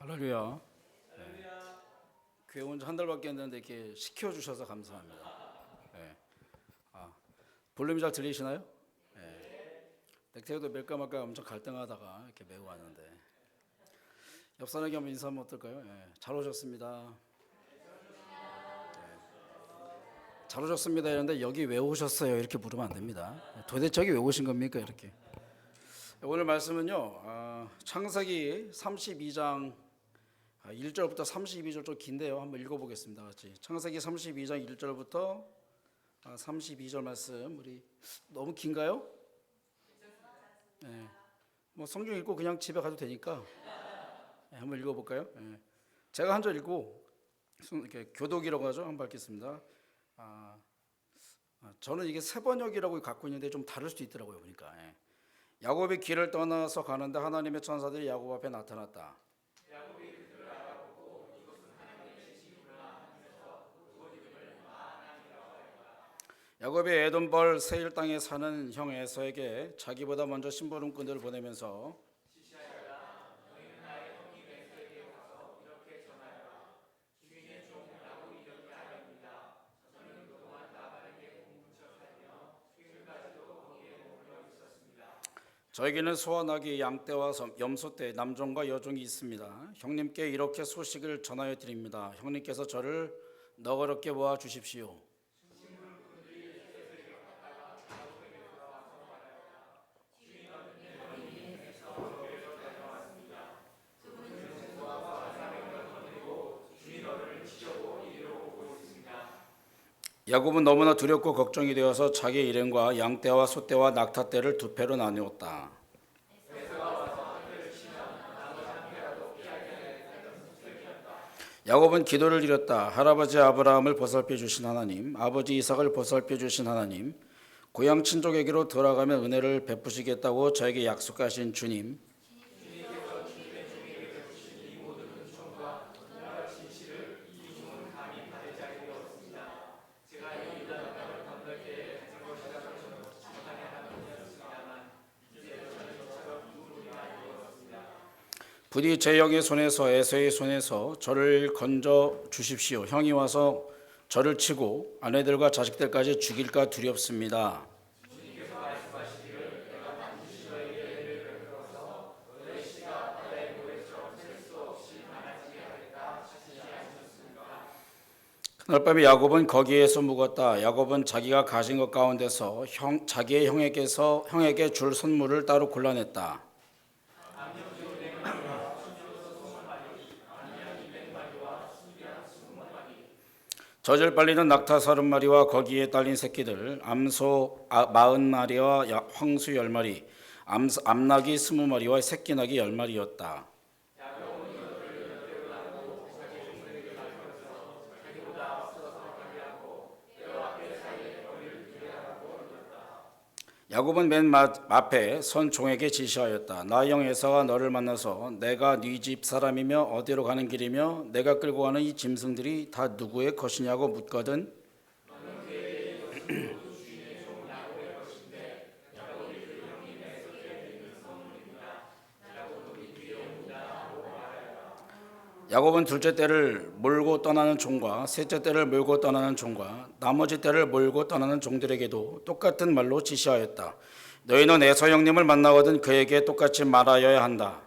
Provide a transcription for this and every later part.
할렐루야. 교회 온 지 한 달밖에 안 됐는데 이렇게 시켜주셔서 감사합니다. 네. 볼륨이 잘 들리시나요? 네. 넥타이도 멜까 말까 엄청 갈등하다가 이렇게 메고 왔는데 옆 사람에게 한번 인사하면 어떨까요? 네. 잘 오셨습니다. 잘 오셨습니다 이런데 여기 왜 오셨어요? 이렇게 물으면 안 됩니다. 도대체 여기 왜 오신 겁니까? 이렇게. 오늘 말씀은요, 창세기 32장 1절부터 32절 좀 긴데요. 한번 읽어보겠습니다. 같이. 창세기 32장 1절부터 32절 말씀. 우리 너무 긴가요? 네. 뭐 성경 읽고 그냥 집에 가도 되니까 한번 읽어볼까요? 네. 제가 한 절 읽고 이렇게 교독이라고 하죠. 한번 읽겠습니다. 저는 이게 세 번역이라고 갖고 있는데 좀 다를 수도 있더라고요. 보니까 야곱이 길을 떠나서 가는데 하나님의 천사들이 야곱 앞에 나타났다. 야곱이 에돔벌 세일 땅에 사는 형 에서에게 자기보다 먼저 심부름꾼들을 보내면서 저에게는 소와 나귀, 양떼와 염소떼, 남종과 여종이 있습니다. 형님께 이렇게 소식을 전하여 드립니다. 형님께서 저를 너그럽게 모아 주십시오. 야곱은 너무나 두렵고 걱정이 되어서 자기 일행과 양떼와 소떼와 낙타떼를 두 패로 나누었다. 야곱은 기도를 드렸다. 할아버지 아브라함을 보살펴 주신 하나님, 아버지 이삭을 보살펴 주신 하나님, 고향 친족에게로 돌아가면 은혜를 베푸시겠다고 저에게 약속하신 주님, 부디 제 형의 손에서 에서의 손에서 저를 건져 주십시오. 형이 와서 저를 치고 아내들과 자식들까지 죽일까 두렵습니다. 그날 밤에 야곱은 거기에서 묵었다. 야곱은 자기가 가진 것 가운데서 자기의 형에게 줄 선물을 따로 골라냈다. 젖을 빨리는 낙타 30마리와 거기에 딸린 새끼들, 암소 40마리와 황수 10마리, 암낙이 20마리와 새끼낙이 10마리였다. 야곱은 맨 앞에 선 종에게 지시하였다. 나 형 에사가 너를 만나서 내가 네 집 사람이며 어디로 가는 길이며 내가 끌고 가는 이 짐승들이 다 누구의 것이냐고 묻거든. 야곱은 둘째 떼를 몰고 떠나는 종과 셋째 떼를 몰고 떠나는 종과 나머지 떼를 몰고 떠나는 종들에게도 똑같은 말로 지시하였다. 너희는 에서 형님을 만나거든 그에게 똑같이 말하여야 한다.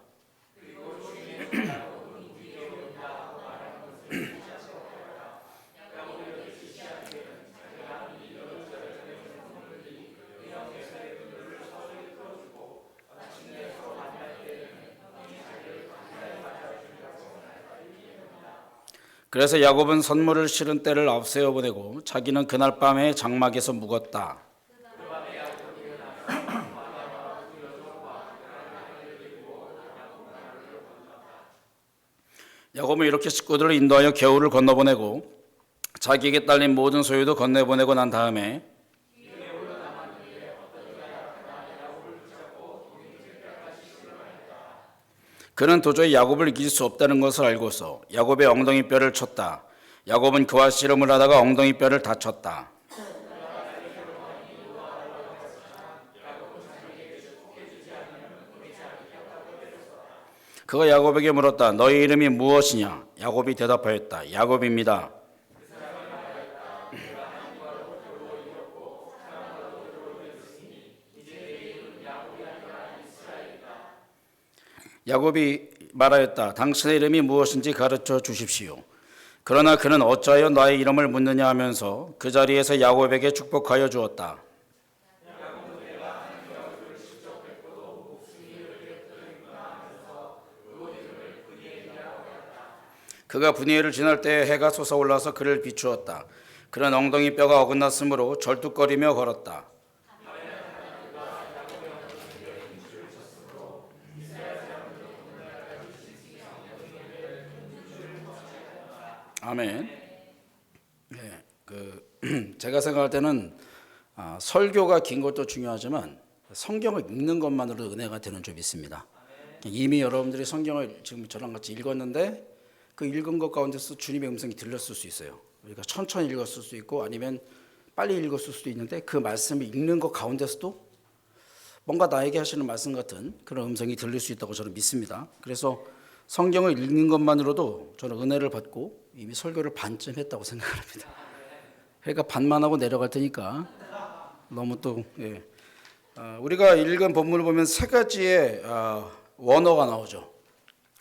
그래서 야곱은 선물을 실은 떼를 앞세워 보내고 자기는 그날 밤에 장막에서 묵었다. 야곱은 이렇게 식구들을 인도하여 겨울을 건너보내고 자기에게 딸린 모든 소유도 건네보내고 난 다음에 그는 도저히 야곱을 이길 수 없다는 것을 알고서 야곱의 엉덩이뼈를 쳤다. 야곱은 그와 씨름을 하다가 엉덩이뼈를 다쳤다. 그가 야곱에게 물었다. 너희 이름이 무엇이냐? 야곱이 대답하였다. 야곱입니다. 야곱이 말하였다. 당신의 이름이 무엇인지 가르쳐 주십시오. 그러나 그는 어찌하여 나의 이름을 묻느냐 하면서 그 자리에서 야곱에게 축복하여 주었다. 그가 분이엘을 지날 때 해가 솟아올라서 그를 비추었다. 그는 엉덩이 뼈가 어긋났으므로 절뚝거리며 걸었다. 아멘. 네, 제가 생각할 때는 설교가 긴 것도 중요하지만 성경을 읽는 것만으로도 은혜가 되는 점 있습니다. 이미 여러분들이 성경을 지금 저랑 같이 읽었는데 그 읽은 것 가운데서 주님의 음성이 들렸을 수 있어요. 우리가 천천히 읽었을 수 있고 아니면 빨리 읽었을 수도 있는데 그 말씀을 읽는 것 가운데서도 뭔가 나에게 하시는 말씀 같은 그런 음성이 들릴 수 있다고 저는 믿습니다. 그래서 성경을 읽는 것만으로도 저는 은혜를 받고 이미 설교를 반쯤 했다고 생각합니다. 그러니까 반만 하고 내려갈 테니까 너무 또 우리가 읽은 본문을 보면 세 가지의 원어가 나오죠.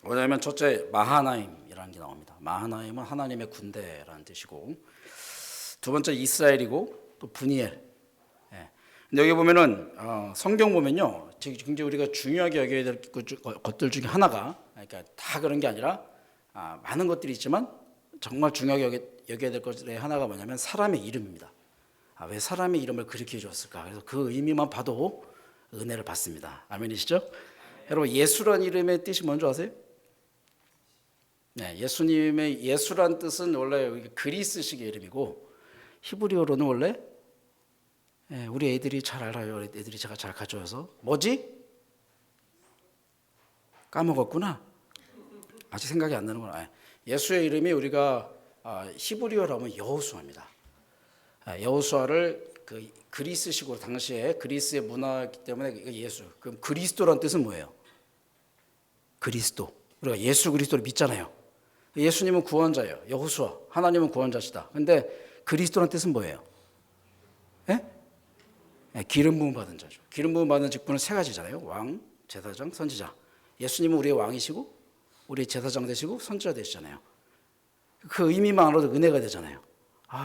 뭐냐면 첫째 마하나임이라는 게 나옵니다. 마하나임은 하나님의 군대라는 뜻이고 두 번째 이스라엘이고 또 분이엘. 근데 여기 보면은 성경 보면요, 굉장히 우리가 중요하게 여겨야 될 것들 중에 하나가, 그러니까 다 그런 게 아니라 많은 것들이 있지만 정말 중요하게 여겨야 될 것 중에 하나가 뭐냐면 사람의 이름입니다. 왜 사람의 이름을 그렇게 해줬을까? 그래서 그 의미만 봐도 은혜를 받습니다. 아멘이시죠? 여러분 예수란 이름의 뜻이 뭔지 아세요? 네, 예수님의 예수란 뜻은 원래 그리스식의 이름이고 히브리어로는 원래 우리 애들이 잘 알아요. 애들이 제가 잘 가져와서 뭐지? 까먹었구나. 아직 생각이 안 나는구나. 예수의 이름이 우리가 히브리어로 하면 여호수아입니다. 여호수아를 그 그리스식으로 당시에 그리스의 문화이기 때문에 예수. 그럼 그리스도란 뜻은 뭐예요? 그리스도. 우리가 예수 그리스도를 믿잖아요. 예수님은 구원자예요. 여호수아. 하나님은 구원자시다. 근데 그리스도란 뜻은 뭐예요? 기름 부음 받은 자죠. 기름 부음 받은 직분은 세 가지잖아요. 왕, 제사장, 선지자. 예수님은 우리의 왕이시고 우리의 제사장 되시고 선지자 되시잖아요. 그 의미만으로도 은혜가 되잖아요.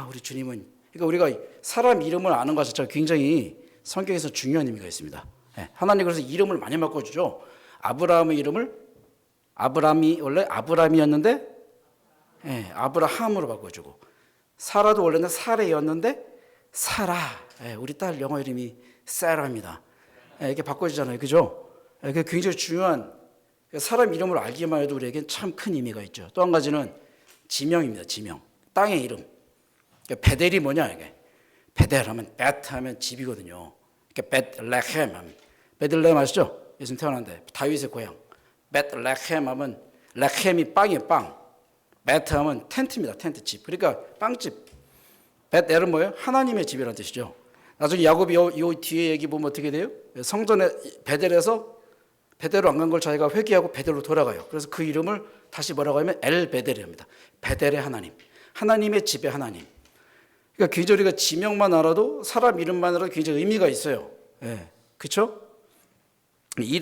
우리 주님은, 그러니까 우리가 사람 이름을 아는 것 자체가 굉장히 성경에서 중요한 의미가 있습니다. 하나님 그래서 이름을 많이 바꿔주죠. 아브라함의 이름을 아브람이 원래 아브람이었는데 아브라함으로 바꿔주고, 사라도 원래는 사레였는데 사라. 우리 딸 영어 이름이 사라입니다. 이렇게 바꿔주잖아요, 그죠? 그게 굉장히 중요한, 사람 이름을 알기만 해도 우리에겐 참 큰 의미가 있죠. 또 한 가지는 지명입니다. 지명. 땅의 이름. 베델이 뭐냐 이게? 베델 하면 베트 하면 집이거든요. 베들레헴 하면 베들레헴 아시죠? 예수님 태어났는데 다윗의 고향. 베들레헴 하면 레헴이 빵이에요, 빵. 베트 하면 텐트입니다. 텐트 집. 그러니까 빵집. 베델은 뭐예요? 하나님의 집이라는 뜻이죠. 나중에 야곱이 이 뒤에 얘기 보면 어떻게 돼요? 성전에 베델에서 베델로 안 간 걸 자기가 회개하고 베델로 돌아가요. 그래서 그 이름을 다시 뭐라고 하면 엘 베델입니다. 베델의 하나님, 하나님의 집의 하나님. 그러니까 굉장히 우리가 지명만 알아도 사람 이름만 알아도 굉장히 의미가 있어요. 그렇죠?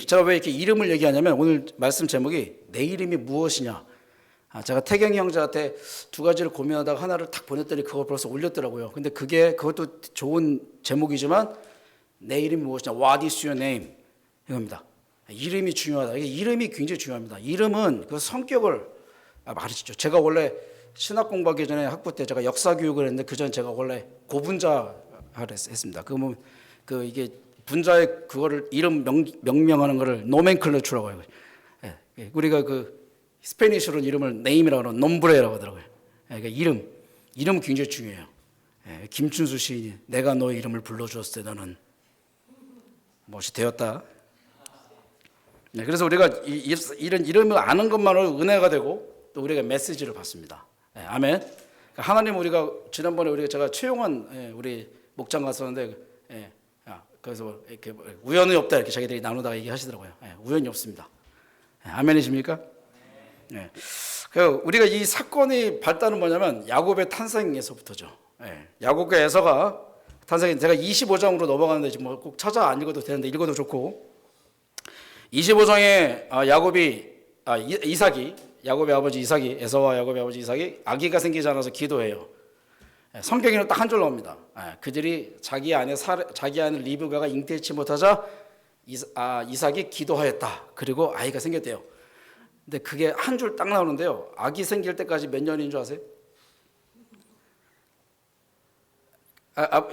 제가 왜 이렇게 이름을 얘기하냐면 오늘 말씀 제목이 내 이름이 무엇이냐. 제가 태경이 형제한테 두 가지를 고민하다가 하나를 딱 보냈더니 그걸 벌써 올렸더라고요. 근데 그것도 좋은 제목이지만 내 이름이 무엇이냐. What is your name? 이겁니다. 이름이 중요하다. 이게 이름이 굉장히 중요합니다. 이름은 그 성격을 말해주죠. 제가 원래 신학 공부하기 전에 학부 때 제가 역사 교육을 했는데 그 전 제가 원래 고분자를 했습니다. 이게 분자의 그거를 이름 명명하는 거를 노멘클레추라고 해요. 우리가 스페니쉬로 이름을 네임이라고 하는 nom브레라고 하더라고요. 그러니까 이름은 굉장히 중요해요. 김춘수 시인이 내가 너의 이름을 불러주었을 때 너는 무엇이 되었다. 그래서 우리가 이런 이름을 아는 것만으로 은혜가 되고 또 우리가 메시지를 받습니다. 아멘. 하나님 우리가 지난번에 제가 최용환 우리 목장 갔었는데 그래서 이렇게 우연이 없다 이렇게 자기들이 나누다가 얘기하시더라고요. 우연이 없습니다. 아멘이십니까? 네. 우리가 이 사건의 발단은 뭐냐면 야곱의 탄생에서부터죠. 야곱과 에서가 탄생이 제가 25장으로 넘어가는데 지금 꼭 찾아 안 읽어도 되는데 읽어도 좋고 25장에 이삭이 야곱의 아버지 이삭이 에서와 야곱의 아버지 이삭이 아기가 생기지 않아서 기도해요. 성경에는 딱 한 줄 나옵니다. 그들이 자기 아내 리브가가 잉태치 못하자 이삭이 기도하였다. 그리고 아이가 생겼대요. 근데 그게 한 줄 딱 나오는데요. 아기 생길 때까지 몇 년인 줄 아세요?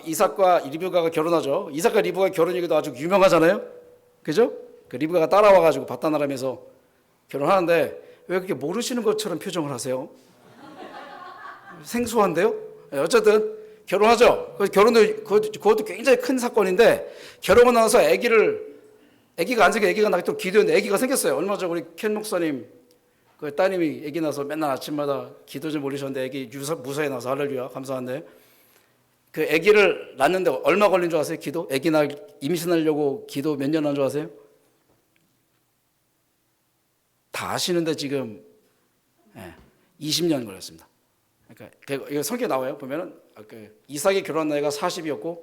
이삭과 리브가가 결혼하죠. 이삭과 리브가 결혼 얘기도 아주 유명하잖아요. 그죠? 그 리브가가 따라와가지고 바다나람에서 결혼하는데 왜 그렇게 모르시는 것처럼 표정을 하세요? 생소한데요? 어쨌든 결혼하죠. 그것도 굉장히 큰 사건인데 결혼하고 나서 아기가 안 생겨 아기가 낳도록 기도했는데 아기가 생겼어요. 얼마 전에 우리 켄 목사님 그 따님이 아기 나서 맨날 아침마다 기도 좀 올리셨는데 아기 무사히 나서 할렐루야 감사한데 그 아기를 낳는데 얼마 걸린 줄 아세요? 기도? 아기 임신하려고 기도 몇 년 한 줄 아세요? 다 아시는데 지금 20년 걸렸습니다. 그러니까 이거 성경에 나와요. 보면은 이삭이 결혼 나이가 40이었고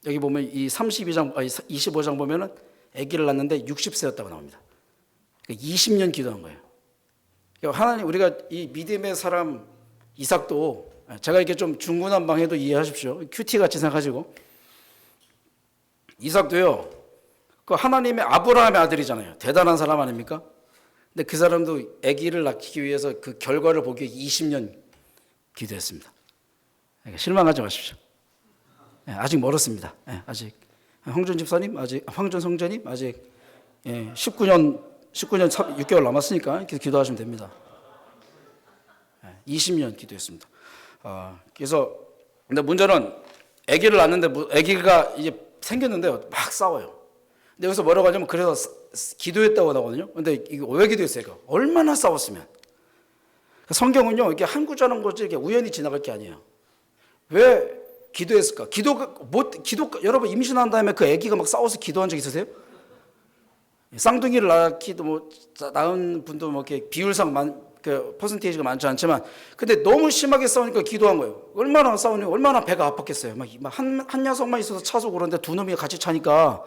여기 보면 이 25장 보면은 아기를 낳는데 60세였다고 나옵니다. 그러니까 20년 기도한 거예요. 그러니까 하나님 우리가 이 믿음의 사람 이삭도 제가 이렇게 좀 중구난방해도 이해하십시오. 큐티 같이 생각하시고 이삭도요. 그 하나님의 아브라함의 아들이잖아요. 대단한 사람 아닙니까? 근데 그 사람도 아기를 낳기 위해서 그 결과를 보기 위해 20년 기도했습니다. 그러니까 실망하지 마십시오. 아직 멀었습니다. 아직 황준 집사님, 황준 성전님 아직 19년 6개월 남았으니까 이렇게 기도하시면 됩니다. 20년 기도했습니다. 그래서 근데 문제는 아기를 낳는데 아기가 이제 생겼는데 막 싸워요. 근데 여기서 뭐라고 하냐면 그래서 기도했다고 나오거든요. 근데 이거 왜 기도했어요? 얼마나 싸웠으면? 성경은요 이게 한 구절 한 구절 이렇게 우연히 지나갈 게 아니에요. 왜 기도했을까? 여러분 임신한 다음에 그 아기가 막 싸워서 기도한 적 있으세요? 쌍둥이를 낳기도 낳은 분도 이렇게 비율상 퍼센테이지가 많지 않지만 근데 너무 심하게 싸우니까 기도한 거예요. 얼마나 싸우니 얼마나 배가 아팠겠어요. 한 녀석만 있어서 차서 그런데 두 놈이 같이 차니까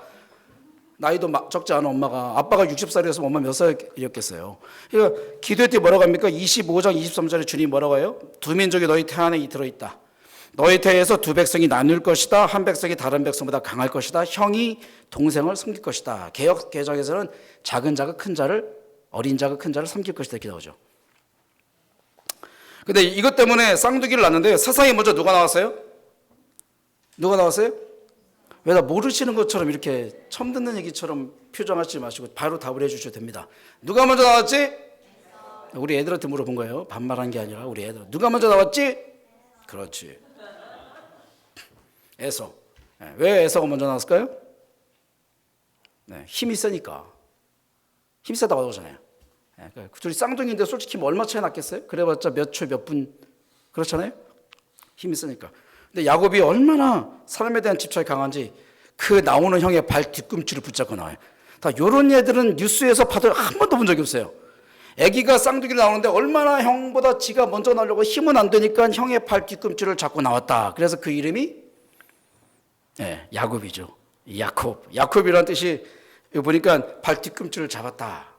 나이도 적지 않은 엄마가 아빠가 60살이었으면 엄마 몇 살이었겠어요. 그러니까 기도회 때 뭐라고 합니까? 25장 23절에 주님 뭐라고 해요? 두 민족이 너희 태 안에 들어있다. 너희 태에서 두 백성이 나눌 것이다. 한 백성이 다른 백성보다 강할 것이다. 형이 동생을 섬길 것이다. 개역 개정에서는 작은 자가 큰 자를 어린 자가 큰 자를 섬길 것이다 이렇게 나오죠. 근데 이것 때문에 쌍둥이를 낳는데 세상에 먼저 누가 나왔어요? 누가 나왔어요? 왜 다 모르시는 것처럼 이렇게 처음 듣는 얘기처럼 표정하지 마시고 바로 답을 해주셔도 됩니다. 누가 먼저 나왔지? 우리 애들한테 물어본 거예요. 반말한 게 아니라 우리 애들. 누가 먼저 나왔지? 그렇지. 에서. 왜 에서가 먼저 나왔을까요? 힘이 세니까. 힘 세다고 하잖아요. 둘이 쌍둥이인데 솔직히 뭐 얼마 차이 났겠어요? 그래봤자 몇 초, 몇 분 그렇잖아요. 힘이 세니까. 근데 야곱이 얼마나 사람에 대한 집착이 강한지 그 나오는 형의 발 뒤꿈치를 붙잡고 나와요. 다 이런 애들은 뉴스에서 봐도 한 번도 본 적이 없어요. 아기가 쌍둥이를 나오는데 얼마나 형보다 지가 먼저 나오려고 힘은 안 되니까 형의 발 뒤꿈치를 잡고 나왔다. 그래서 그 이름이 야곱이죠. 야곱이라는 뜻이 보니까 발 뒤꿈치를 잡았다.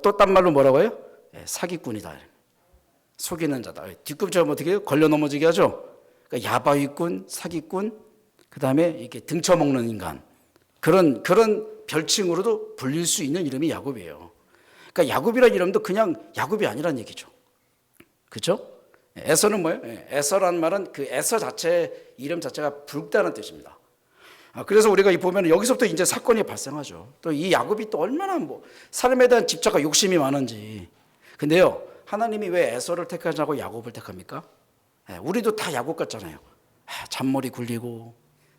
또 딴 말로 뭐라고 해요? 사기꾼이다. 속이는 자다. 뒤꿈치가 어떻게 해요? 걸려 넘어지게 하죠. 그러니까 야바위꾼, 사기꾼, 그 다음에 이렇게 등쳐먹는 인간 그런 별칭으로도 불릴 수 있는 이름이 야곱이에요. 그러니까 야곱이라는 이름도 그냥 야곱이 아니란 얘기죠. 그렇죠? 에서는 뭐예요? 에서라는 말은 그 에서 자체 이름 자체가 붉다는 뜻입니다. 그래서 우리가 보면 여기서부터 이제 사건이 발생하죠. 또 이 야곱이 또 얼마나 사람에 대한 집착과 욕심이 많은지. 근데요, 하나님이 왜 에서를 택하지 않고 야곱을 택합니까? 우리도 다 야곱 같잖아요. 잔머리 굴리고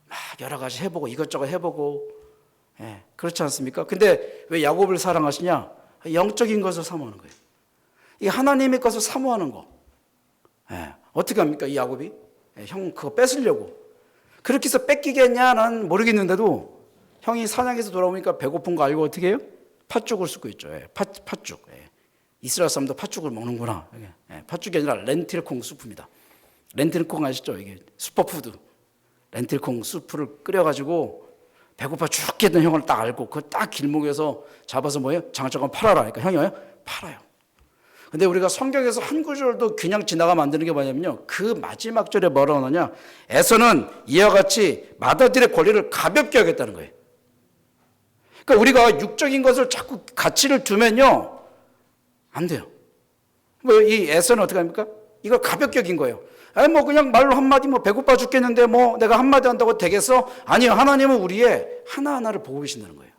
막 여러 가지 해보고 이것저것 해보고 그렇지 않습니까? 근데 왜 야곱을 사랑하시냐? 영적인 것을 사모하는 거예요. 이 하나님의 것을 사모하는 거. 어떻게 합니까? 이 야곱이? 형 그거 뺏으려고. 그렇게 해서 뺏기겠냐? 난 모르겠는데도 형이 사냥해서 돌아오니까 배고픈 거 알고 어떻게 해요? 팥죽을 쓰고 있죠. 예, 팥죽. 예. 이스라엘 사람도 팥죽을 먹는구나. 예, 팥죽이 아니라 렌틸콩 수프입니다. 렌틸콩 아시죠? 이게 슈퍼푸드. 렌틸콩 수프를 끓여가지고 배고파 죽겠는 형을 딱 알고 그 딱 길목에서 잡아서 뭐예요? 장작권 팔아라. 그러니까 형이 뭐예요? 팔아요. 근데 우리가 성경에서 한 구절도 그냥 지나가면 안 되는 게 뭐냐면요. 그 마지막 절에 뭐라고 하느냐. 에서는 이와 같이 맏아들의 권리를 가볍게 하겠다는 거예요. 그러니까 우리가 육적인 것을 자꾸 가치를 두면요. 안 돼요. 뭐 이 에서는 어떻게 합니까? 이걸 가볍게 여긴 거예요. 아니 뭐 그냥 말로 한마디 뭐 배고파 죽겠는데 뭐 내가 한마디 한다고 되겠어? 아니요. 하나님은 우리의 하나하나를 보고 계신다는 거예요.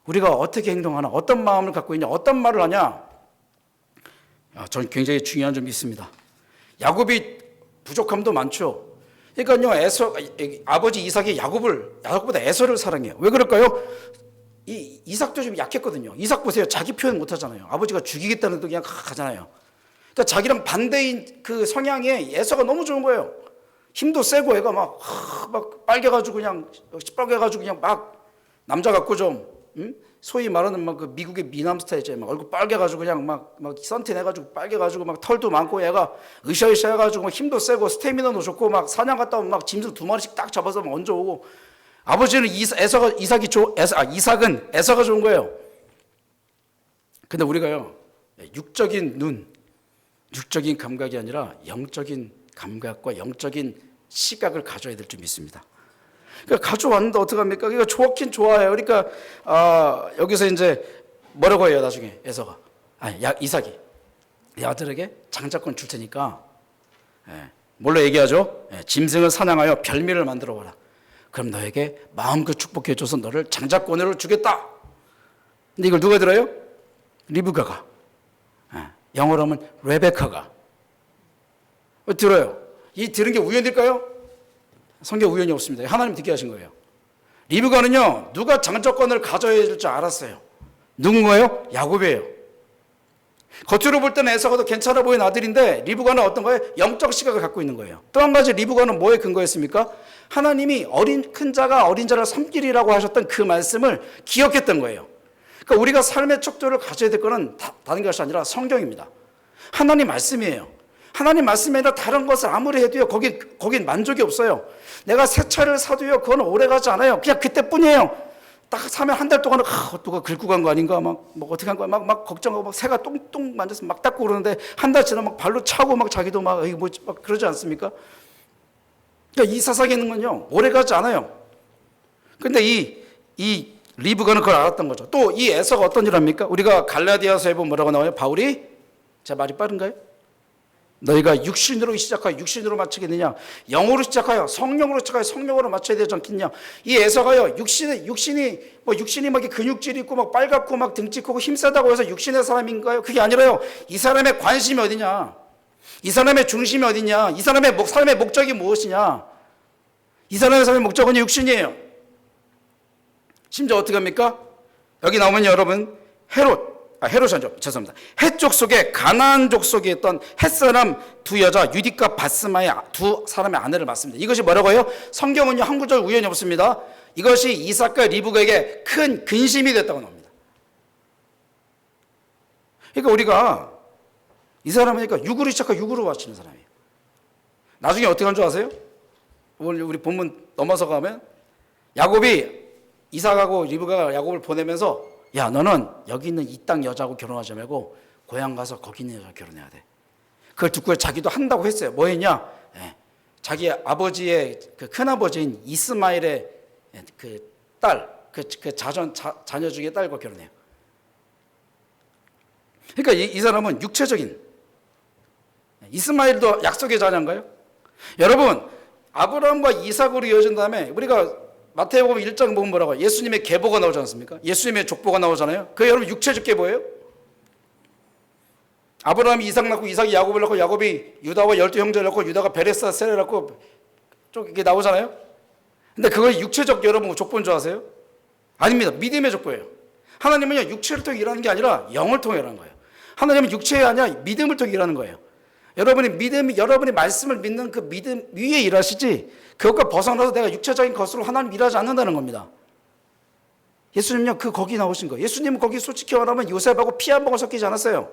우리가 어떻게 행동하나, 어떤 마음을 갖고 있냐, 어떤 말을 하냐. 저는 굉장히 중요한 점이 있습니다. 야곱이 부족함도 많죠. 그러니까요, 아버지 이삭이 야곱보다 에서를 사랑해요. 왜 그럴까요? 이삭도 좀 약했거든요. 이삭 보세요. 자기 표현 못 하잖아요. 아버지가 죽이겠다는 데 그냥 가잖아요. 그러니까 자기랑 반대인 그 성향에 에서가 너무 좋은 거예요. 힘도 세고 애가 막 빨개가지고 그냥 시뻘개가지고 그냥 막 남자 같고 좀 소위 말하는 막 그 미국의 미남 스타일 있잖아요. 막 얼굴 빨개가지고 그냥 막 선티 내가지고 빨개가지고 막 털도 많고 얘가 으쌰으쌰 해가지고 막 힘도 세고 스태미너도 좋고 막 사냥 갔다 오면 막 짐승 2마리씩 딱 잡아서 막 얹어오고. 아버지는 이삭은 에서가 좋은 거예요. 근데 우리가요, 육적인 눈, 육적인 감각이 아니라 영적인 감각과 영적인 시각을 가져야 될 점이 있습니다. 그러니까 가져왔는데 어떡합니까? 그러니까 좋긴 좋아요. 그러니까 여기서 이제 뭐라고 해요 나중에 에서가 이삭이 아들에게 장자권 줄 테니까 뭘로 얘기하죠? 짐승을 사냥하여 별미를 만들어 봐라. 그럼 너에게 마음껏 축복해 줘서 너를 장자권으로 주겠다. 근데 이걸 누가 들어요? 리브가가. 영어로 하면 레베카가 들어요. 이 들은 게 우연일까요? 성경 우연이 없습니다. 하나님 듣게 하신 거예요. 리브가는요, 누가 장자권을 가져야 될 줄 알았어요. 누군가요? 야곱이에요. 겉으로 볼 때는 에서가 더 괜찮아 보이는 아들인데 리브가는 어떤 거예요? 영적 시각을 갖고 있는 거예요. 또 한 가지 리브가는 뭐에 근거했습니까? 하나님이 큰 자가 어린 자를 섬기리라고 하셨던 그 말씀을 기억했던 거예요. 그러니까 우리가 삶의 척도를 가져야 될 거는 다른 것이 아니라 성경입니다. 하나님 말씀이에요. 하나님 말씀이 아니라 다른 것을 아무리 해도요, 거긴 만족이 없어요. 내가 새 차를 사도요, 그건 오래 가지 않아요. 그냥 그때뿐이에요. 딱 사면 한 달 동안은 누가 긁고 간 거 아닌가, 막 어떻게 한 거야, 막 걱정하고 막 새가 똥똥 만져서 막 닦고 그러는데 한 달 지나면 막 발로 차고 막 자기도 막 그러지 않습니까? 그러니까 이 사사기는 건요, 오래 가지 않아요. 근데 이 리브가는 그걸 알았던 거죠. 또 이 에서가 어떤 일 합니까? 우리가 갈라디아서에 보면 뭐라고 나와요? 바울이, 제 말이 빠른가요? 너희가 육신으로 시작하여 육신으로 마치겠느냐? 영으로 시작하여 성령으로 시작하여 성령으로 마쳐야 되지 않겠냐? 이 에서가요, 육신이 막 근육질이 있고 막 빨갛고 막 등치 크고 힘세다고 해서 육신의 사람인가요? 그게 아니라요. 이 사람의 관심이 어디냐? 이 사람의 중심이 어디냐? 이 사람의 삶의 목적이 무엇이냐? 이 사람의 삶의 목적은 육신이에요. 심지어 어떻게 합니까? 여기 나오면 여러분 헤롯이 아니죠. 죄송합니다. 헷족 속에 가나안 족속에 있던 헷사람 두 여자 유딕과 바스마의 두 사람의 아내를 맞습니다. 이것이 뭐라고 해요? 성경은요, 한 구절 우연이 없습니다. 이것이 이삭과 리브가에게 큰 근심이 됐다고 나옵니다. 그러니까 우리가 이 사람이니까 육으로 시작하고 육으로 마치는 사람이에요. 나중에 어떻게 한 줄 아세요? 우리 본문 넘어서 가면 야곱이 이삭하고 리브가가 야곱을 보내면서, 야, 너는 여기 있는 이 땅 여자하고 결혼하지 말고 고향 가서 거기 있는 여자하고 결혼해야 돼. 그걸 듣고 자기도 한다고 했어요. 뭐 했냐? 자기 아버지의 그 큰아버지인 이스마엘의 그 딸, 자녀 중에 딸과 결혼해요. 그러니까 이 사람은 육체적인, 이스마엘도 약속의 자녀인가요? 여러분, 아브라함과 이삭으로 이어진 다음에 우리가 마태복음 1장 보면 뭐라고? 예수님의 계보가 나오지 않습니까? 예수님의 족보가 나오잖아요. 그게 여러분 육체적 계보예요? 아브라함이 이삭 낳고 이삭이 야곱을 낳고 야곱이 유다와 12형제를 낳고 유다가 베레스와 세레를 낳고 쭉 이게 나오잖아요. 근데 그걸 육체적 여러분 족보인 줄 아세요? 아닙니다. 믿음의 족보예요. 하나님은요, 육체를 통해 일하는 게 아니라 영을 통해 일하는 거예요. 하나님은 육체가 아니라 믿음을 통해 일하는 거예요. 여러분이 말씀을 믿는 그 믿음 위에 일하시지, 그것과 벗어나서 내가 육체적인 것으로 하나님 일하지 않는다는 겁니다. 예수님요, 거기 나오신 거예요. 예수님은 거기 솔직히 말하면 요셉하고 피 한 방울 섞이지 않았어요.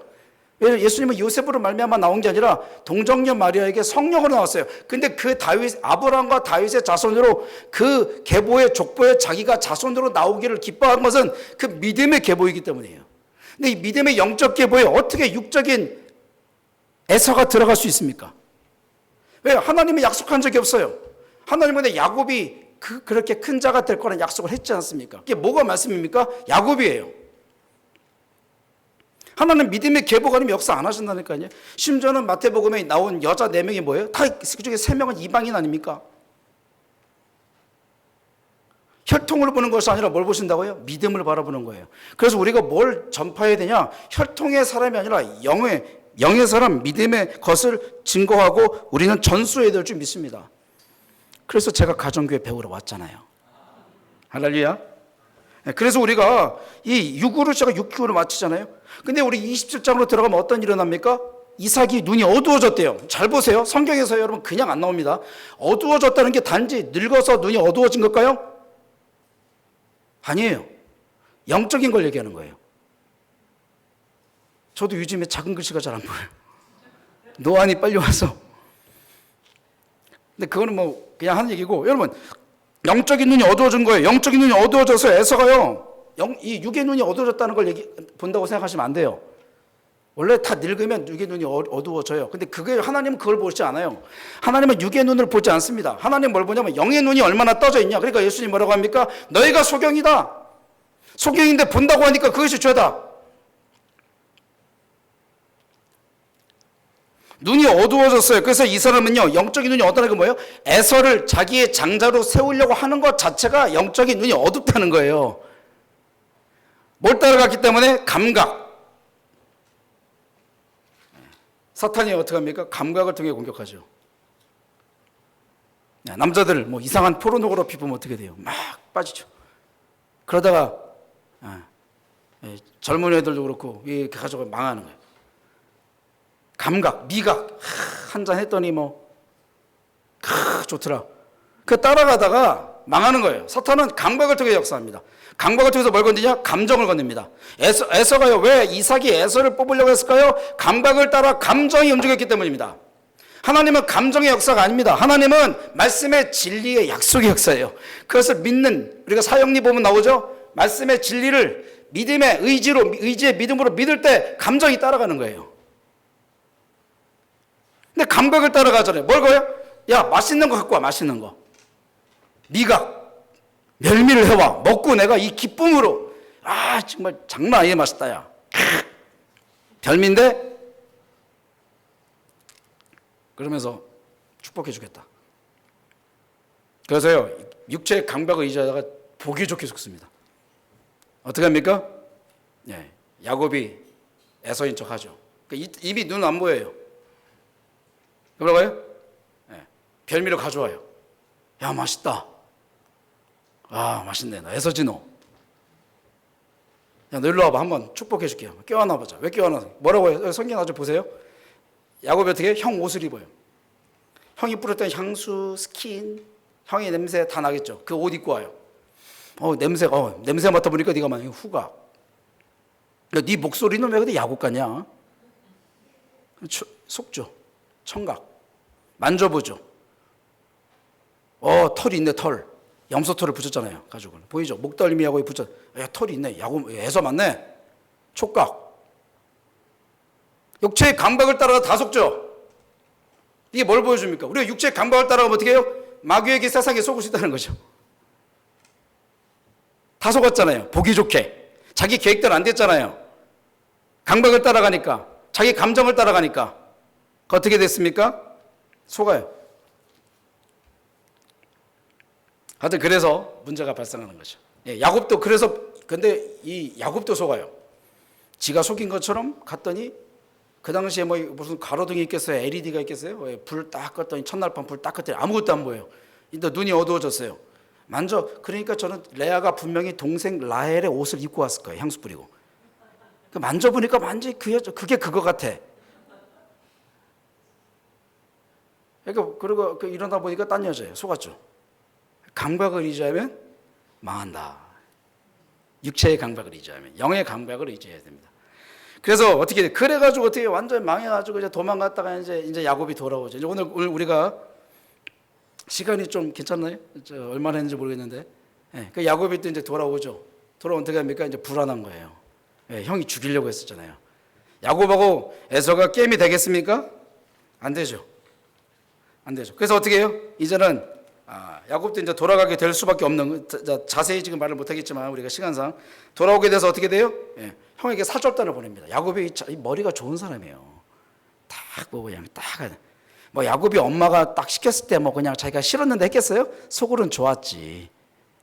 왜냐하면 예수님은 요셉으로 말미암아 나온 게 아니라 동정녀 마리아에게 성령으로 나왔어요. 근데 그 아브라함과 다윗의 자손으로 그 계보의 족보에 자기가 자손으로 나오기를 기뻐한 것은 그 믿음의 계보이기 때문이에요. 근데 이 믿음의 영적 계보에 어떻게 육적인 에서가 들어갈 수 있습니까? 왜? 하나님이 약속한 적이 없어요. 하나님은 야곱이 그렇게 큰 자가 될 거라는 약속을 했지 않습니까? 이게 뭐가 말씀입니까? 야곱이에요. 하나님 믿음의 계보가 아니면 역사 안 하신다니까요. 심지어는 마태복음에 나온 여자 4명이 뭐예요? 다 그중에 3명은 이방인 아닙니까? 혈통을 보는 것이 아니라 뭘 보신다고요? 믿음을 바라보는 거예요. 그래서 우리가 뭘 전파해야 되냐? 혈통의 사람이 아니라 영의 사람, 믿음의 것을 증거하고 우리는 전수해야 될 줄 믿습니다. 그래서 제가 가정교회 배우러 왔잖아요. 할렐루야. 그래서 우리가 이 육으로 제가 6개월을 마치잖아요. 근데 우리 27장으로 들어가면 어떤 일이 일어납니까? 이삭이 눈이 어두워졌대요. 잘 보세요. 성경에서 여러분 그냥 안 나옵니다. 어두워졌다는 게 단지 늙어서 눈이 어두워진 걸까요? 아니에요. 영적인 걸 얘기하는 거예요. 저도 요즘에 작은 글씨가 잘 안 보여요. 노안이 빨리 와서. 근데 그거는 뭐 그냥 하는 얘기고, 여러분 영적인 눈이 어두워진 거예요. 영적인 눈이 어두워져서 에서가요, 이 육의 눈이 어두워졌다는 걸 본다고 생각하시면 안 돼요. 원래 다 늙으면 육의 눈이 어두워져요. 근데 하나님은 그걸 보지 않아요. 하나님은 육의 눈을 보지 않습니다. 하나님은 뭘 보냐면 영의 눈이 얼마나 떠져 있냐. 그러니까 예수님 뭐라고 합니까? 너희가 소경이다. 소경인데 본다고 하니까 그것이 죄다. 눈이 어두워졌어요. 그래서 이 사람은요, 영적인 눈이 어떠냐고 뭐예요? 에서를 자기의 장자로 세우려고 하는 것 자체가 영적인 눈이 어둡다는 거예요. 뭘 따라갔기 때문에? 감각. 사탄이 어떻게 합니까? 감각을 통해 공격하죠. 남자들 뭐 이상한 포르노그래피 보면 어떻게 돼요? 막 빠지죠. 그러다가 젊은 애들도 그렇고 이렇게 가지고 망하는 거예요. 감각, 미각, 한잔 했더니 좋더라. 그 따라가다가 망하는 거예요. 사탄은 감각을 통해 역사합니다. 감각을 통해서 뭘 건드냐? 감정을 건넵니다. 에서가요, 왜 이삭이 에서를 뽑으려고 했을까요? 감각을 따라 감정이 움직였기 때문입니다. 하나님은 감정의 역사가 아닙니다. 하나님은 말씀의 진리의 약속의 역사예요. 그것을 믿는, 우리가 사형리 보면 나오죠? 말씀의 진리를 믿음의 의지의 믿음으로 믿을 때 감정이 따라가는 거예요. 근데 감각을 따라가잖아요. 뭘 거예요? 야, 맛있는 거 갖고 와, 맛있는 거. 미각, 멸미를 해와. 먹고 내가 이 기쁨으로, 정말 장난 아니게 맛있다, 야. 별미인데? 그러면서 축복해 주겠다. 그래서요, 육체의 감각을 의지하다가 보기 좋게 죽습니다. 어떻게 합니까? 야곱이 에서인 척 하죠. 이미 눈 안 보여요. 뭐라고요? 별미를 가져와요. 야, 맛있다. 맛있네. 나 에서진호. 야, 너 일로 와봐. 한번 축복해 줄게요. 껴안아 보자. 왜 껴안아? 뭐라고 해요? 성경 아주 보세요. 야곱이 어떻게 해요? 형 옷을 입어요. 형이 뿌렸던 향수, 스킨, 형의 냄새 다 나겠죠. 그 옷 입고 와요. 냄새 맡아보니까 네가 만약에 후가. 야, 네 목소리는 왜 근데 야곱 같냐? 속죠. 청각. 만져보죠. 털이 있네, 털. 염소털을 붙였잖아요, 가죽을. 보이죠? 목덜미하고 붙였. 야, 털이 있네. 에서 맞네. 촉각. 육체의 감각을 따라가 다 속죠. 이게 뭘 보여줍니까? 우리가 육체의 감각을 따라가면 어떻게 해요? 마귀에게 세상에 속을 수 있다는 거죠. 다 속았잖아요. 보기 좋게. 자기 계획대로 안 됐잖아요. 감각을 따라가니까. 자기 감정을 따라가니까. 어떻게 됐습니까? 속아요. 하여튼 그래서 문제가 발생하는 거죠. 야곱도 근데 이 야곱도 속아요. 지가 속인 것처럼 갔더니 그 당시에 무슨 가로등이 있겠어요? LED가 있겠어요? 불 딱 껐더니 첫날 밤 불 딱 껐더니 아무것도 안 보여요. 근데 눈이 어두워졌어요. 그러니까 저는 레아가 분명히 동생 라헬의 옷을 입고 왔을 거예요. 향수 뿌리고. 만져보니까 그게 그거 같아. 그리고 일어나 보니까 딴 여자예요. 속았죠. 감각을 의지하면 망한다. 육체의 강박을 의지하면 영의 강박을 의지해야 됩니다. 그래서 어떻게 그래가지고 어떻게 완전 망해가지고 이제 도망갔다가 이제 야곱이 돌아오죠. 이제 오늘 우리가 시간이 좀 괜찮나요? 얼마나 했는지 모르겠는데, 예, 그 야곱이 또 이제 돌아오죠. 돌아오면 어떻게 합니까? 이제 불안한 거예요. 예, 형이 죽이려고 했었잖아요. 야곱하고 에서가 게임이 되겠습니까? 안 되죠. 안 되죠. 그래서 어떻게 해요? 이제는 야곱도 이제 돌아가게 될 수밖에 없는, 자세히 지금 말을 못하겠지만 우리가 시간상 돌아오게 돼서 어떻게 돼요? 예, 형에게 사절단을 보냅니다. 야곱이 머리가 좋은 사람이에요. 딱 보고 그냥 딱, 뭐 야곱이 엄마가 딱 시켰을 때 뭐 그냥 자기가 싫었는데 했겠어요? 속으로는 좋았지.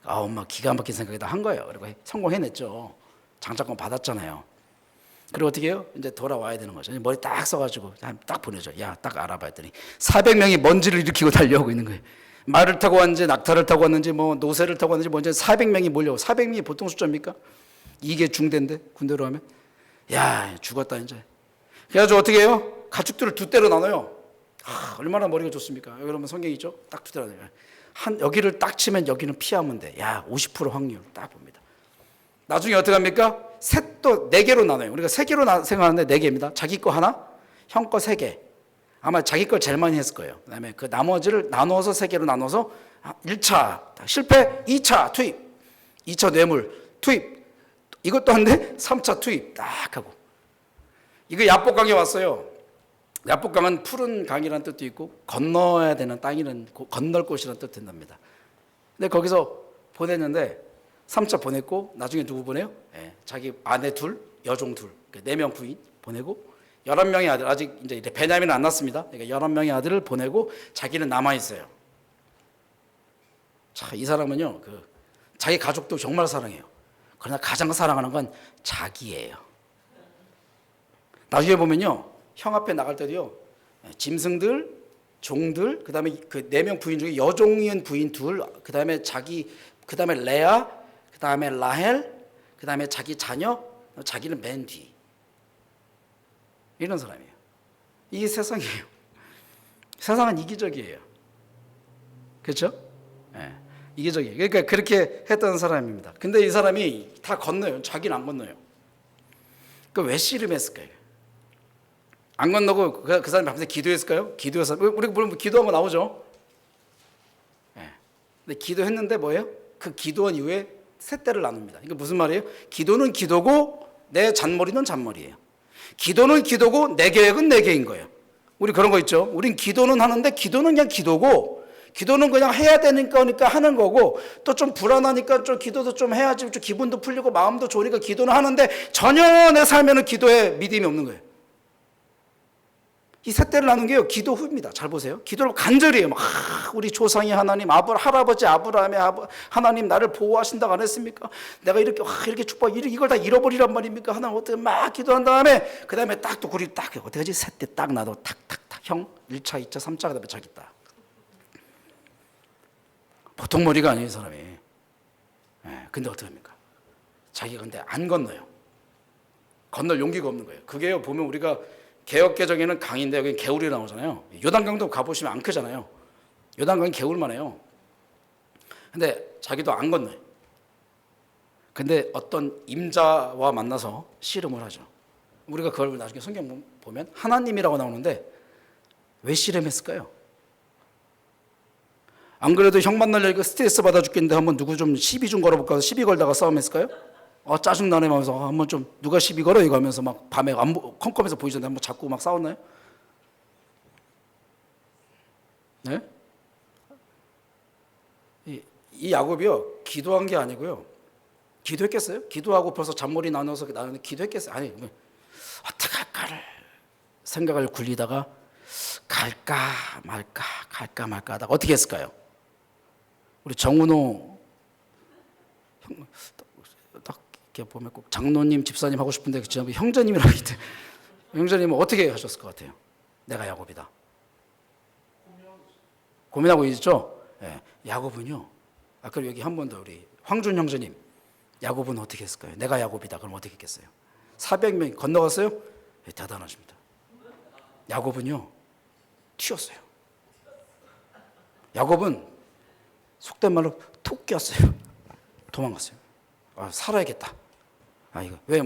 엄마 기가 막힌 생각이다 한 거예요. 그리고 성공해냈죠. 장자권 받았잖아요. 그리고 어떻게 해요? 이제 돌아와야 되는 거죠. 머리 딱 써가지고 딱 보내죠. 야, 딱 알아봐 했더니 400명이 먼지를 일으키고 달려오고 있는 거예요. 말을 타고 왔는지 낙타를 타고 왔는지 뭐 노새를 타고 왔는지 먼저 400명이 몰려오고, 400명이 보통 숫자입니까? 이게 중대인데 군대로 하면, 야, 죽었다 이제. 그래가지고 어떻게 해요? 가축들을 두 대로 나눠요. 얼마나 머리가 좋습니까? 여러분 성경 있죠? 딱 두 대로 나눠요. 여기를 딱 치면 여기는 피하면 돼. 야, 50% 확률 딱 봅니다. 나중에 어떻게 합니까? 셋도 4개로 나눠요. 우리가 3개로 생각하는데 4개입니다. 자기 거 하나, 형 거 3개. 아마 자기 걸 제일 많이 했을 거예요. 그 다음에 그 나머지를 나눠서 3개로 나눠서 1차 실패, 2차 투입, 2차 뇌물 투입, 이것도 한데 3차 투입 딱 하고. 이거 야복강에 왔어요. 야복강은 푸른 강이라는 뜻도 있고 건너야 되는 땅이라는, 건널 곳이라는 뜻도 된답니다. 근데 거기서 보냈는데 3차 보냈고, 나중에 누구 보내요? 네, 자기 아내 둘, 여종 둘, 4명 부인 보내고 11명의 아들, 아직 이제 베냐민은 안 났습니다. 그러니까 11명의 아들을 보내고 자기는 남아 있어요. 자, 이 사람은요, 자기 가족도 정말 사랑해요. 그러나 가장 사랑하는 건 자기예요. 나중에 보면요, 형 앞에 나갈 때도요, 짐승들, 종들, 그 다음에 그 4명 부인 중에 여종인 부인 둘, 그 다음에 자기, 그 다음에 레아, 그 다음에 라헬, 그 다음에 자기 자녀, 자기는 맨 뒤. 이런 사람이에요. 이게 세상이에요. 세상은 이기적이에요. 그렇죠? 네, 이기적이에요. 그러니까 그렇게 했던 사람입니다. 근데 이 사람이 다 건너요. 자기는 안 건너요. 왜 씨름했을까요? 안 건너고 그 사람이 밤새 기도했을까요? 기도해서, 우리 물론 기도한 거 나오죠. 네. 근데 기도했는데 뭐예요? 그 기도한 이후에 세 때를 나눕니다. 이게 무슨 말이에요? 기도는 기도고 내 잔머리는 잔머리예요. 기도는 기도고 내 계획은 내 계획인 거예요. 우리 그런 거 있죠. 우린 기도는 하는데 기도는 그냥 기도고, 기도는 그냥 해야 되니까 하는 거고, 또 좀 불안하니까 좀 기도도 좀 해야지, 좀 기분도 풀리고 마음도 좋으니까 기도는 하는데 전혀 내 삶에는 기도에 믿음이 없는 거예요. 이 세 때를 나눈 게요, 기도 후입니다. 잘 보세요. 기도를 간절히 해요. 우리 조상의 하나님, 할아버지 아브라함의 하나님, 나를 보호하신다고 안 했습니까? 내가 이렇게 축복, 이걸 다 잃어버리란 말입니까? 하나님 어떻게 막 기도한 다음에, 그 다음에 딱 또 구리 딱, 어떻게 하지? 세 때 딱 놔도 탁탁탁, 형 1차, 2차, 3차, 그 다음에 자기 딱. 보통 머리가 아니에요, 이 사람이. 근데 어떻게 합니까? 자기가 근데 안 건너요. 건널 용기가 없는 거예요. 그게요, 보면 우리가 개역개정에는 강인데 여기 개울이 나오잖아요. 요단강도 가보시면 안 크잖아요. 요단강이 개울만 해요. 근데 자기도 안 건너요. 근데 어떤 임자와 만나서 씨름을 하죠. 우리가 그걸 나중에 성경 보면 하나님이라고 나오는데 왜 씨름했을까요? 안 그래도 형 만나려니까 스트레스 받아 죽겠는데 한번 누구 좀 시비 좀 걸어볼까? 시비 걸다가 싸움했을까요? 짜증나네 하면서 한번 좀 누가 시비 걸어 이거 하면서 막 밤에 컴컴해서 보이잖아요. 한번 자꾸 막 싸웠나요? 네? 이 야곱이요, 기도한 게 아니고요. 기도했겠어요? 기도하고 벌써 잔머리 나눠서 나는 기도했겠어요? 아니, 어떻게 할까를 생각을 굴리다가 갈까 말까 하다가 어떻게 했을까요? 우리 정은호 형, 딱 이렇게 보면 꼭 장로님, 집사님 하고 싶은데 전부 형제님이라고 하기 때문에 형제님은 어떻게 하셨을 것 같아요? 내가 야곱이다. 고민하고 있죠? 네, 야곱은요. 그럼 여기 한 번 더 우리 황준 형제님, 야곱은 어떻게 했을까요? 내가 야곱이다. 그럼 어떻게 했겠어요? 400명 건너갔어요? 네, 대단하십니다. 야곱은요, 튀었어요. 야곱은 속된 말로 톡 꼈어요. 도망갔어요. 살아야겠다. 이거 왜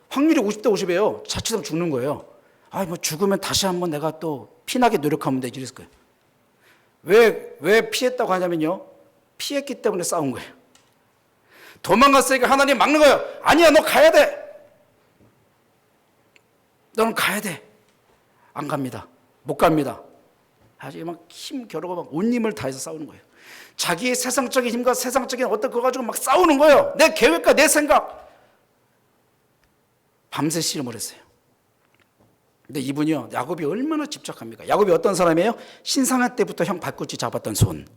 확률이 50대 50이에요. 자칫하면 죽는 거예요. 뭐 죽으면 다시 한번 내가 또 피나게 노력하면 되지 이랬을 거예요. 왜 피했다고 하냐면요, 피했기 때문에 싸운 거예요. 도망갔으니까 하나님 막는 거예요. 아니야, 너 가야 돼. 너는 가야 돼. 안 갑니다. 못 갑니다. 아주 막 힘 겨루고 막 온 힘을 다해서 싸우는 거예요. 자기의 세상적인 힘과 세상적인 어떤 그거 가지고 막 싸우는 거예요. 내 계획과 내 생각. 밤새 씨름을 했어요. 근데 이분이요, 야곱이 얼마나 집착합니까? 야곱이 어떤 사람이에요? 신상할 때부터 형 발꿈치 잡았던 손.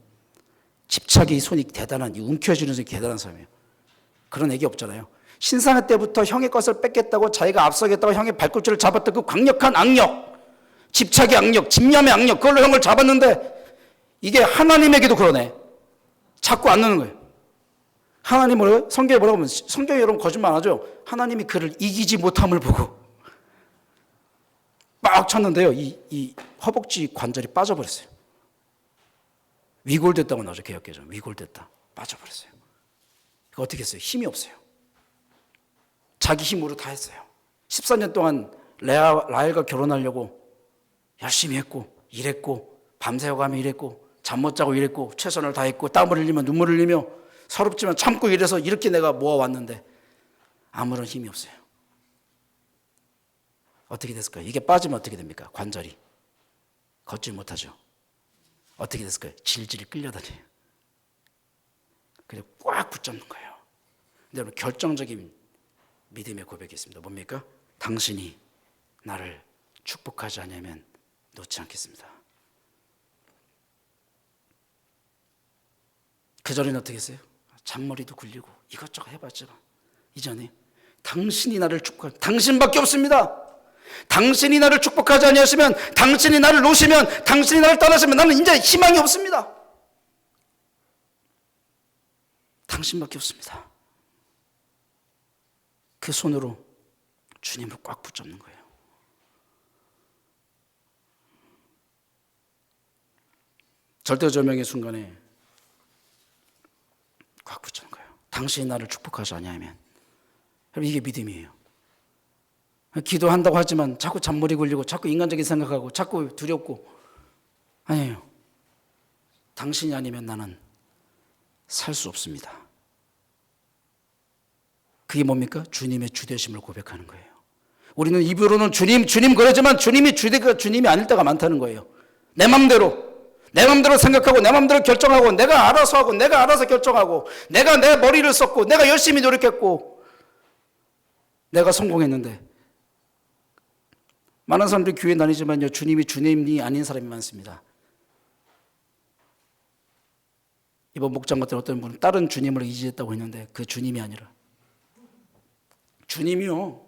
집착이 손이 대단한, 움켜쥐는 손이 대단한 사람이에요. 그런 얘기 없잖아요. 신상할 때부터 형의 것을 뺏겠다고 자기가 앞서겠다고 형의 발꿈치를 잡았던 그 강력한 악력, 집착의 악력, 집념의 악력, 그걸로 형을 잡았는데 이게 하나님에게도 그러네. 자꾸 안 넣는 거예요. 하나님을 성경에 뭐라고 하면, 성경에 여러분 거짓말 안 하죠. 하나님이 그를 이기지 못함을 보고 막 쳤는데요, 이 허벅지 관절이 빠져버렸어요. 위골됐다고 나오죠. 개역개정. 위골됐다. 빠져버렸어요. 이거 어떻게 했어요? 힘이 없어요. 자기 힘으로 다 했어요. 14년 동안 라헬과 결혼하려고 열심히 했고 일했고 밤새워가며 일했고 잠 못 자고 일했고 최선을 다했고 땀을 흘리며 눈물을 흘리며 서럽지만 참고 일해서 이렇게 내가 모아왔는데 아무런 힘이 없어요. 어떻게 됐을까요? 이게 빠지면 어떻게 됩니까? 관절이 걷질 못하죠. 어떻게 됐을까요? 질질 끌려다녀요. 그래서 꽉 붙잡는 거예요. 근데 여러분, 결정적인 믿음의 고백이 있습니다. 뭡니까? 당신이 나를 축복하지 않으면 놓지 않겠습니다. 그 전에는 어떻게 했어요? 잔머리도 굴리고 이것저것 해봤지만 이전에 당신이 나를 축복하면, 당신밖에 없습니다. 당신이 나를 축복하지 아니하시면, 당신이 나를 놓으시면, 당신이 나를 떠나시면 나는 이제 희망이 없습니다. 당신밖에 없습니다. 그 손으로 주님을 꽉 붙잡는 거예요. 절대절명의 순간에 꽉 붙잡는 거예요. 당신이 나를 축복하지 아니하면. 이게 믿음이에요. 기도한다고 하지만 자꾸 잔머리 굴리고 자꾸 인간적인 생각하고 자꾸 두렵고, 아니에요. 당신이 아니면 나는 살 수 없습니다. 그게 뭡니까? 주님의 주되심을 고백하는 거예요. 우리는 입으로는 주님 그러지만 주님이 주대가 주님이 아닐 때가 많다는 거예요. 내 맘대로 생각하고 내 맘대로 결정하고 내가 알아서 하고 내가 알아서 결정하고 내가 내 머리를 썼고 내가 열심히 노력했고 내가 성공했는데, 많은 사람들이 교회 다니지만요, 주님이 아닌 사람이 많습니다. 이번 목장 같은 어떤 분은 다른 주님을 의지했다고 했는데 그 주님이 아니라, 주님이요,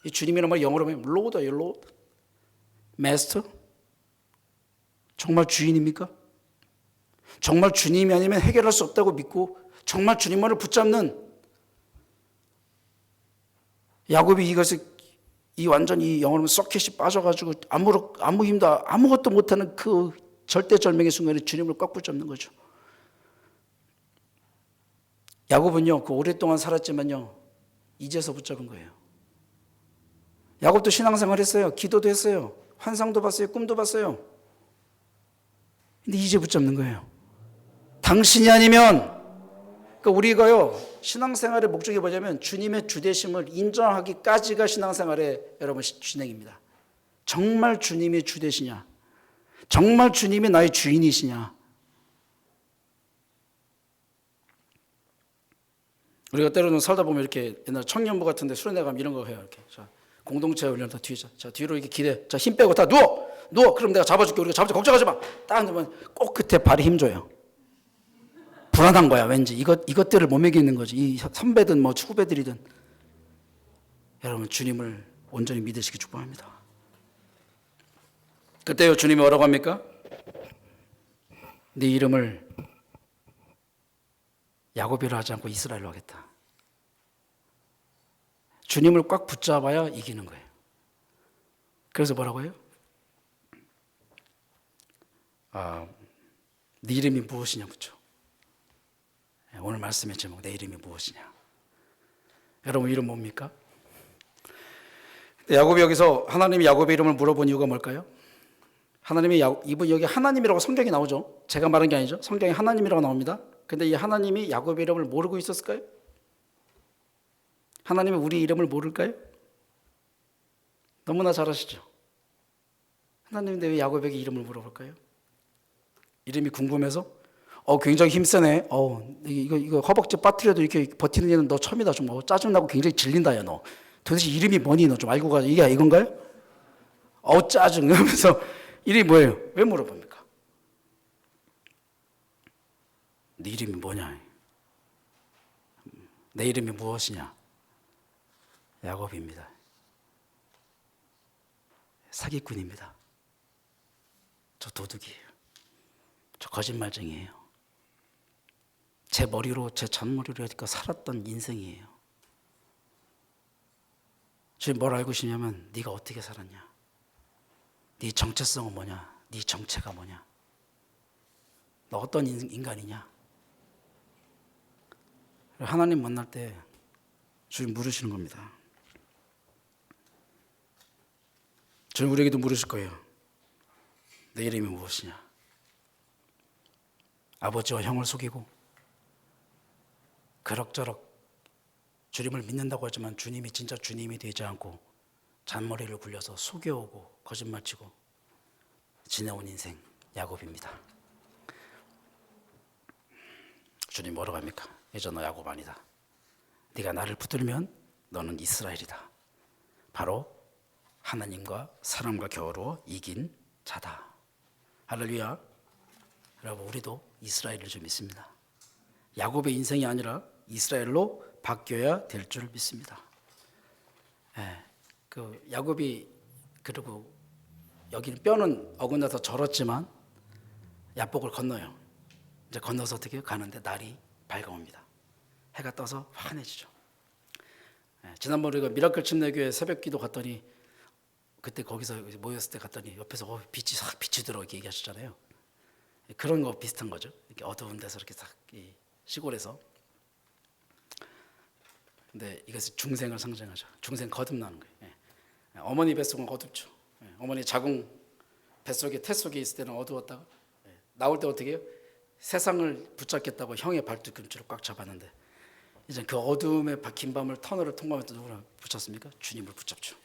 이 주님이란 말 영어로 하면 Lord예요, Lord, Master. 정말 주인입니까? 정말 주님이 아니면 해결할 수 없다고 믿고 정말 주님만을 붙잡는, 야곱이 이것을 완전히 영어로 하면 서킷이 빠져가지고 아무 힘도 아무것도 못하는 그 절대절명의 순간에 주님을 꽉 붙잡는 거죠. 야곱은요, 그 오랫동안 살았지만요, 이제서 붙잡은 거예요. 야곱도 신앙생활 했어요. 기도도 했어요. 환상도 봤어요. 꿈도 봤어요. 근데 이제 붙잡는 거예요. 당신이 아니면, 그러니까 우리가요, 신앙생활의 목적이 뭐냐면 주님의 주되심을 인정하기까지가 신앙생활의 여러분 진행입니다. 정말 주님이 주되시냐? 정말 주님이 나의 주인이시냐? 우리가 때로는 살다 보면 이렇게 옛날 청년부 같은데 수련회 가면 이런 거 해요. 이렇게. 자, 공동체 훈련 다 뒤에. 자, 뒤로 이렇게 기대. 자, 힘 빼고 다 누워. 그럼 내가 잡아줄게. 우리가 잡아줄게. 걱정하지 마. 딱 누면 꼭 끝에 발이 힘줘요. 불안한 거야, 왠지. 이것들을 못 먹이는 거지. 이 선배든 뭐 후배들이든. 여러분, 주님을 온전히 믿으시기 축복합니다. 그때요, 주님이 뭐라고 합니까? 네 이름을 야곱이라 하지 않고 이스라엘로 하겠다. 주님을 꽉 붙잡아야 이기는 거예요. 그래서 뭐라고 해요? 네 이름이 무엇이냐 묻죠. 오늘 말씀의 제목, 내 이름이 무엇이냐. 여러분 이름 뭡니까? 야곱이 여기서 하나님이 야곱의 이름을 물어본 이유가 뭘까요? 하나님이 이분 여기 하나님이라고 성경에 나오죠. 제가 말한 게 아니죠. 성경에 하나님이라고 나옵니다. 근데 이 하나님이 야곱의 이름을 모르고 있었을까요? 하나님이 우리 이름을 모를까요? 너무나 잘 아시죠. 하나님인데 왜 야곱에게 이름을 물어볼까요? 이름이 궁금해서? 굉장히 힘세네. 이거 허벅지 빠뜨려도 이렇게 버티는 애는 너 처음이다. 좀 짜증나고 굉장히 질린다, 야 너. 도대체 이름이 뭐니? 너 좀 알고 가자. 이게 이건가요? 짜증. 이러면서 이름이 뭐예요? 왜 물어봅니까? 네 이름이 뭐냐? 내 이름이 무엇이냐? 야곱입니다. 사기꾼입니다. 저 도둑이에요. 저 거짓말쟁이에요. 제 머리로, 제 잔머리로 살았던 인생이에요. 주님 뭘 알고 싶냐면 네가 어떻게 살았냐? 네 정체성은 뭐냐? 네 정체가 뭐냐? 너 어떤 인간이냐? 하나님 만날 때 주님 물으시는 겁니다. 주님 우리에게도 물으실 거예요. 내 이름이 무엇이냐? 아버지와 형을 속이고 그럭저럭 주님을 믿는다고 하지만 주님이 진짜 주님이 되지 않고 잔머리를 굴려서 속여오고 거짓말치고 지내온 인생 야곱입니다. 주님 뭐라고 합니까? 이제 너 야곱 아니다. 네가 나를 붙들면 너는 이스라엘이다. 바로 하나님과 사람과 겨루어 이긴 자다. 할렐루야. 여러분 우리도 이스라엘을 좀 믿습니다. 야곱의 인생이 아니라 이스라엘로 바뀌어야 될 줄 믿습니다. 야곱이 그리고 여기는 뼈는 어긋나서 절었지만 야복을 건너요. 이제 건너서 어떻게 가는데 날이 밝아옵니다. 해가 떠서 환해지죠. 지난번에 우리가 미라클 침례교회 새벽기도 갔더니 그때 거기서 모였을 때 갔더니 옆에서 빛이 싹 비치더라고 이렇게 얘기하셨잖아요. 그런 거 비슷한 거죠. 이렇게 어두운 데서 이렇게 싹 시골에서. 근데 이것이 중생을 상징하죠. 중생 거듭나는 거예요. 어머니 뱃속은 어둡죠. 어머니 자궁 뱃속에 태 속에 있을 때는 어두웠다가 나올 때 어떻게 해요? 세상을 붙잡겠다고 형의 발뒤꿈치를 꽉 잡았는데 이제 그 어두움에 박힌 밤을 터널을 통과하면서 누구를 붙잡습니까? 주님을 붙잡죠.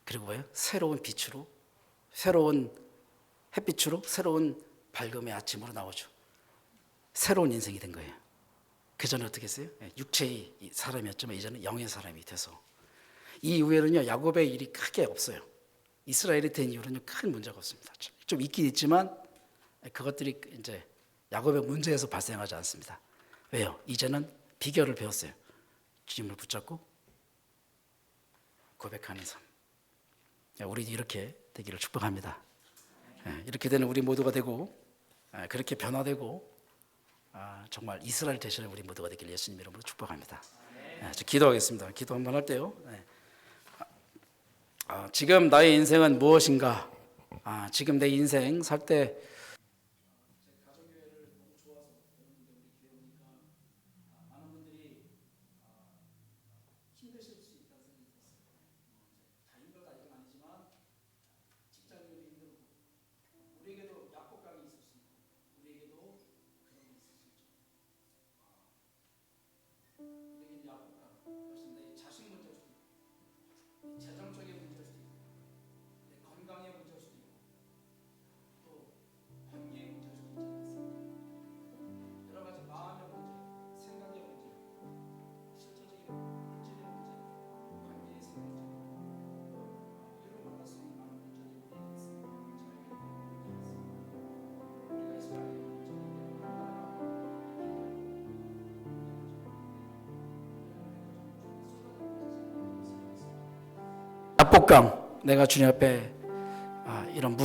그리고 뭐예요? 새로운 빛으로, 새로운 햇빛으로, 새로운 밝음의 아침으로 나오죠. 새로운 인생이 된 거예요. 그 전에 어떻게 했어요? 육체의 사람이었지만 이제는 영의 사람이 돼서 이 이후에는요 야곱의 일이 크게 없어요. 이스라엘이 된 이후로는 큰 문제가 없습니다. 좀 있긴 있지만 그것들이 이제 야곱의 문제에서 발생하지 않습니다. 왜요? 이제는 비결을 배웠어요. 주님을 붙잡고 고백하는 삶. 우리도 이렇게 되기를 축복합니다. 이렇게 되는 우리 모두가 되고 그렇게 변화되고 정말 이스라엘 대신에 우리 모두가 되길 예수님 이름으로 축복합니다. 기도하겠습니다. 기도 한번 할 때요. 지금 나의 인생은 무엇인가? 지금 내 인생 살 때 압복감, 내가 주님 앞에 이런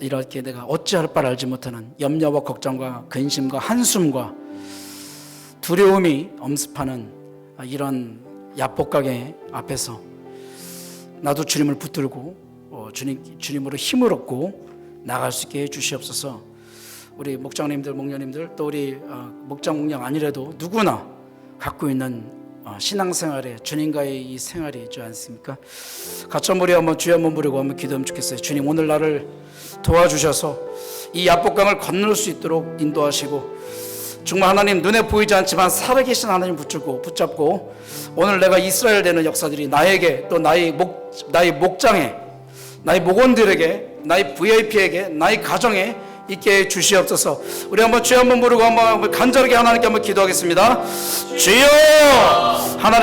이렇게 내가 어찌할 바를 알지 못하는 염려와 걱정과 근심과 한숨과 두려움이 엄습하는 이런 야복강의 앞에서 나도 주님을 붙들고 주님으로 힘을 얻고 나갈 수 있게 해주시옵소서. 우리 목장님들, 목녀님들 또 우리 목장 목녀 아니라도 누구나 갖고 있는 신앙생활에 주님과의 이 생활이 있지 않습니까? 같이 한번 우리 한번 주여 한번 부르고 한번 기도하면 좋겠어요. 주님, 오늘 나를 도와주셔서 이 야복강을 건널 수 있도록 인도하시고, 정말 하나님 눈에 보이지 않지만 살아계신 하나님 붙잡고 오늘 내가 이스라엘 되는 역사들이 나에게, 또 나의 목장에, 나의 목원들에게, 나의 VIP에게, 나의 가정에 있게 해 주시옵소서. 우리 한번 주여 한번 부르고 한번 간절하게 하나님께 한번 기도하겠습니다. 주여! 하나님